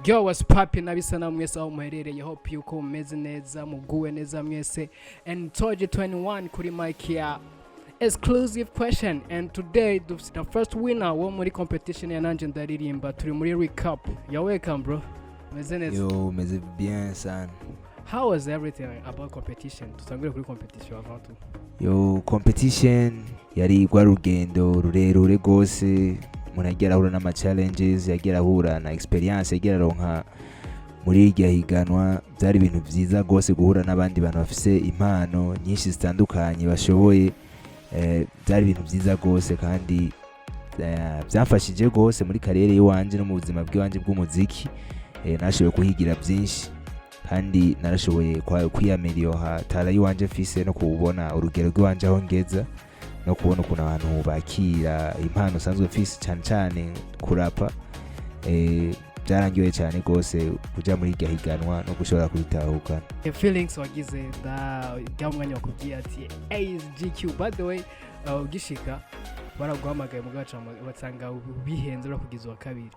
Yo was popping nabisa na mwese aho muherereye hope yuko mumeze neza muguwe neza mwese and told 21 kuri mic ya exclusive question and today the first winner wo muri competition ya nanje ndaririmba turi muri recap. You're welcome bro. Meze neza. Yo meze bien sana. How was everything about competition? Tutangure kuri competition avant tout. Yo competition yari rugendo rurerure gose umuntu agera ahura n'ama challenges yagera ahura na experience yagera ronka muri ikiganwa byari ibintu byiza gose guhura n'abandi bantu bafise impano nyinshi zitandukanye bashoboye byari ibintu byiza gose kandi byamfashije gose muri karere yiwanje no mu buzima bw'iwanje bw'umuziki nashoboye kuhigira byinshi kandi narashoboye kwiyameliora tara yiwanje mfise no kubona urugero rw'iwanje aho ngeza no kubona ukuntu abantu bakira impano sanzwe mfise cyane kurapa byarangiye cyane gose kuja muri ikiganwa no gushobora kubitahukana. Feelings wagize da gamwanya wakubwiye ati ASGQ by the way ugishika baraguhamagaye mugaca batanga bihenze urakugiza wa kabiri.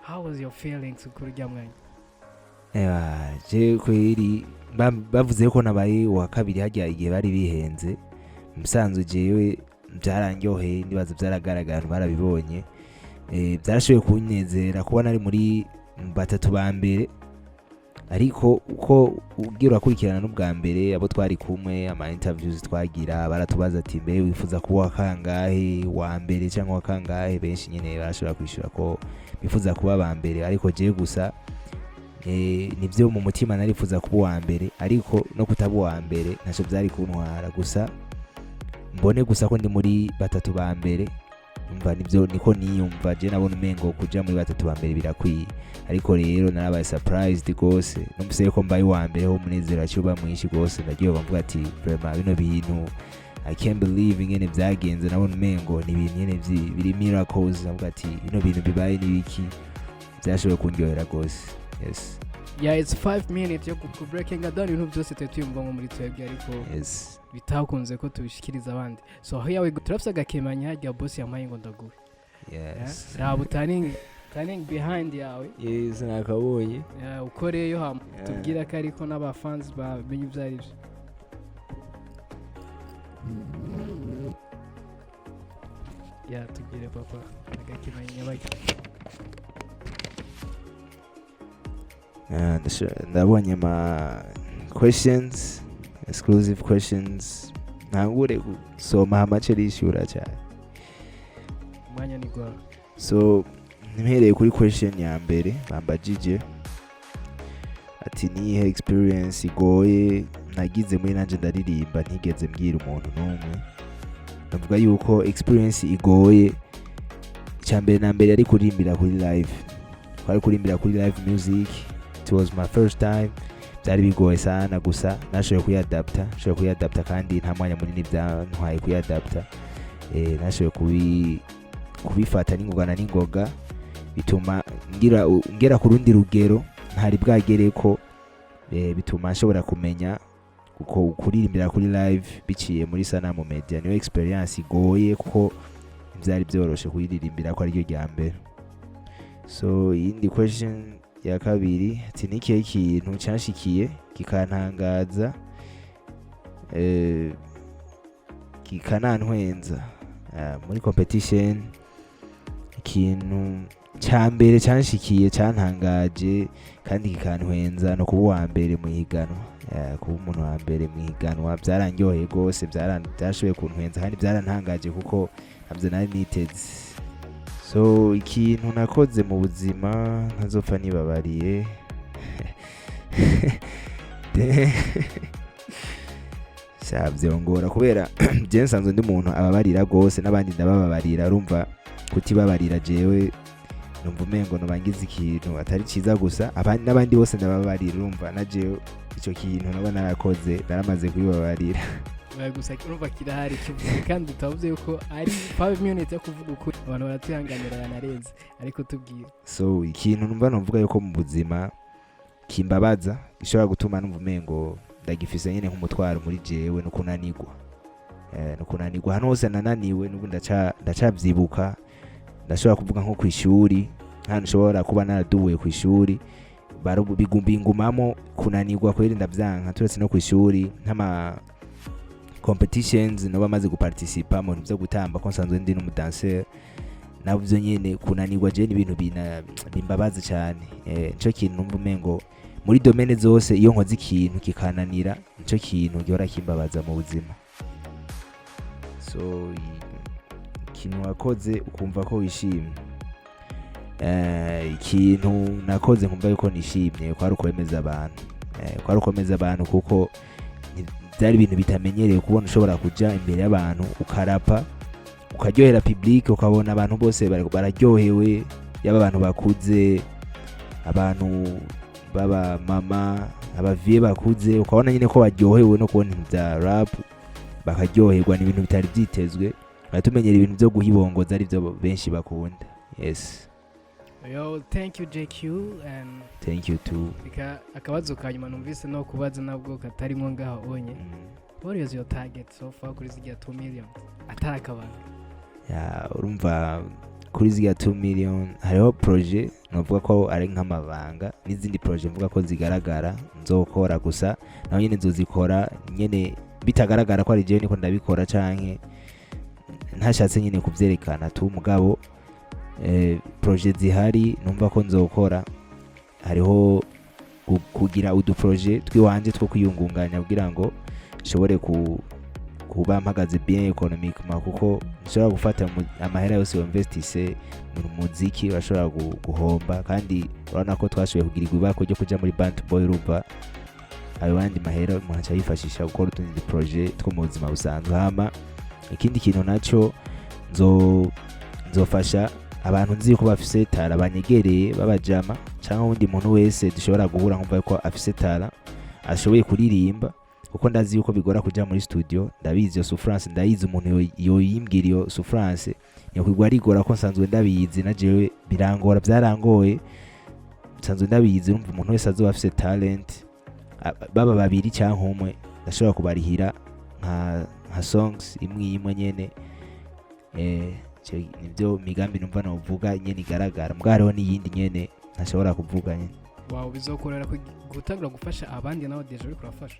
How was your feelings kuri gamwanya? Je kweri bavuze ko nabaye wa kabiri hajya igihe bari bihenze musanzwe jewe byaranyohe nibaza byaragaragara barabibonye byarashoboye kunezera kuba nari muri batatu ba mbere ariko uko ugira kurikirana n'ubwa mbere abo twari kumwe ama interviews twagira baratubaza ati mbe wifuza kuba kangahe wa mbere cyangwa kangahe benshi nyine barashobora kwishura ko bifuza kuba ba mbere ariko je gusa nibyo mu mutima narifuza kuba wa mbere ariko no kutaba wa mbere ntaco byari kuntwara gusa mbone gusa ko ndi muri batatu ba mbere umva nibyo niko niyumva je nabona umengo kuja muri batatu ba mbere birakwiye ariko rero narabaye surprised gose numvise ko mbaye wa mbere ho munezero acyuba mwishi gose ndagiye bamvuga ati vraiment bino bintu I can't believe ingene byagenze nabona umengo ni ibintu nyene biri miracles navuga ati bino bintu bibaye nibiki byashoboye kundyohera gose. Yes. Yeah, it's 5 minutes yo breaking down ibintu byose tuyumva muri twebwe ariko yes bitakunze ko tubishikiriza abandi. So here we go. Turafisa gakemanya hajya boss yamaye ngo ndaguhe. Yes. Raba turning behind yawe. Yes nakabonye. Yeah, ukoreyo ham tubwira ko ariko n'aba fans ba menye ibyari byo. Yeah, tugire papa agakemanya baki. Ndabonye ma questions exclusive questions ntangure gusoma amace rishura cyane mwanya ni gwa. So nimereye kuri question ya mbere bambajije ati nihe experience igoye nagize muri nanje ndaririmba ntigeze mbwira umuntu n'umwe. Ndavuga yuko experience igoye cyambere na mbere ari kurimbira kuri live kuri live music. It was my first time. Byari bigoye sana gusa nashoboye kuyadapta kandi nta mwanya munini byantwaye kuyadapta. Nashoboye kubifata n'ingoga bituma ngera ku rundi rugero ntari bwagere ko bituma nshobora kumenya uko kuririmbira kuri live biciye muri Sanamu Media. Niyo experience igoye kuko byari byoroshe kuyiririmbira ko ari ryo rya mbere. So indi question ya kabiri ati nikihe kintu cyashikiye kikantangaza kikanantwenza muri competition. Ikintu cambere cyanshikiye cyantangaje kandi kikantwenza no kuba wa mbere mw'ihiganwa. Kuba umuntu wa mbere mw'ihiganwa byarangyoheye gose byarashoboye kuntwenza kandi byarantangaje kuko ntabyo nari niteze. So ikintu nakoze mu buzima ntazopfa nibabariye shabyongora kubera je nsanzwe ndi umuntu ababarira gose n'abandi ndababarira urumva kutibabarira jewe numva umengo no bangize ikintu atari ciza gusa abandi n'abandi bose ndababarira urumva na jewe ico kintu naba narakoze naramaze kubibabarira. Gusa urumva kirahari kivuze kandi utavuze yuko ari 5 minutes yo kuvuga ukuri abantu baratuyanganira yanarenze ariko tubwira. So ikintu numva novuga yuko mu buzima kimbabaza gishobora gutuma numva umengo ndagifise nyene nk'umutwaro muri jewe no kunanirwa. Hano hose nananiwe n'ubu ndacabyibuka ndashobora kuvuga nko kwishuri nta nshobora kuba naradubuye ku ishuri bigumbingumamo kunanirwa kwirinda byanka turetse no ku ishuri nk'ama competitions no bamaze guparticipa mu bintu byo gutamba ko nsanzwe ndi n'umudanseur nabyo nyene kunanirwa je n'ibintu bimbabaza cyane nico kintu numva umengo muri domaine zose iyo nkoze ikintu kikananira nico kintu gihora kimbabaza mu buzima so ikintu wakoze ukumva ko wishimye ikintu nakoze nkumva yuko nishimye kwari ukomeza abantu kuko byari ibintu bitamenyereye kubona ushobora kuja imbere y'abantu ukarapa ukaryohera public ukabona abantu bose bararyohewe yaba abantu bakuze abantu baba mama abavie bakuze ukabona nyine ko baryohewe no kubona ibintu bya rap bakaryoherwa n'ibintu bitari byitezwe batumenyera ibintu byo guhibongoza ari byo benshi bakunda. Yes. Yo, thank you JQ and thank you too. Akabazo kanyuma numvise no kubaza nabwo katarimo ngaho onye. What is your target so far kuri zigia 2 million? Atarakabana. Urumva kuri zigia 2 million hariho projet novuga ko ari nk'amabanga n'izindi projet mvuga ko zigaragara nzokora gusa naho nyene nzozikora nyene bitagaragara ko ari je niko ndabikora canke ntashatse nyene kuvyerekana tu mugabo projet zihari numva ko nzokora hariho kugira udu projet twiwanje two kwiyungunganya kugira ngo nshobore kuba mpagaze bien economiquement kuko nshobora gufata amahera yose investise mu muziki bashobora guhomba kandi urabona ko twashoboye kugirirwa ibako ryo kuja muri band boy ruba abandi mahera umuntu yifashisha gukora utundi projet two mu buzima busanzwe hama ikindi kintu naco nzofasha abantu nzi ko bafise tara banyegereye babajama cyangwa undi muntu wese dushobora guhura nkumva ko afise tara ashoboye kuririmba kuko ndazi yuko bigora kuja muri studio ndabizi yo souffrance ndayizi umuntu yoyimbwira iyo souffrance niyo kwigwa rigora ko nsanzwe ndabizi najewe birangora byarangoye nsanzwe ndabizi urumva umuntu wese azoba afise talent baba babiri cyangwa umwe ndashobora kubarihira nka songs imwe nyene nibyo migambi numva navuga nyene igaragara mugariho n'iyindi nyene ntashobora kuvuga nyene. Wow, bizokorera gutangira gufasha abandi nawe deje uri kurafasha.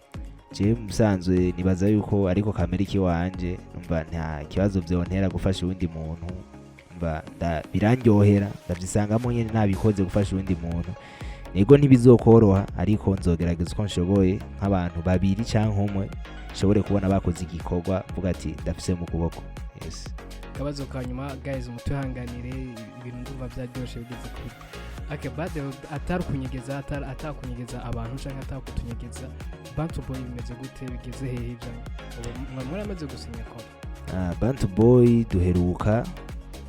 Je musanzwe nibaza yuko ariko kameriki wanje numva nta kibazo byontera gufasha uwundi muntu numva birandyohera ndavyisangamo nyene nabikoze gufasha uwundi muntu ego ntibizokoroha ariko nzogerageza uko nshoboye nk'abantu babiri cyangwa umwe nshobore kubona bakoze igikorwa mvuga ati ndafise mu kuboko. Yes. Kabazo kanyuma guys mutuhanganire ibintu ndumva byaryoshe bigeze kuri bade atarukunyegeza abantu cyangwa atakutunyegeza Bantu Boy bimeze gute bigeze hehe ijana muri amaze gusinya ko Bantu Boy duheruka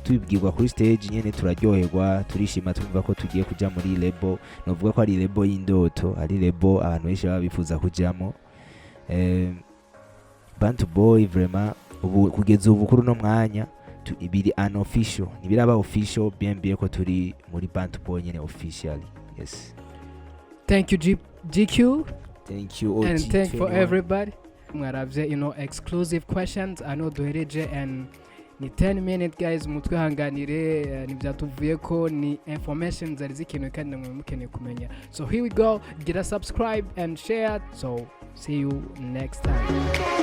tubibwirwa kuri stage nyene turaryoherwa turishima tumva ko tugiye kuja muri label novuga ko ari label y'indoto ari label abantu benshi babifuza kujamo Bantu Boy vraiment ubu kugeza ubu kuri no mwanya ibiri unofficial nibiraba official bien ko turi muri Bantu Boy nyene officially. Yes. Thank you GQ. Thank you and thank for everybody. Mwaravye exclusive questions I know duhereje and ni 10 minutes guys mutwihanganire nibyatuvuye ko ni information zari zikeneye kandi namwe mukeneye kumenya. So here we go, get a subscribe and share, so see you next time.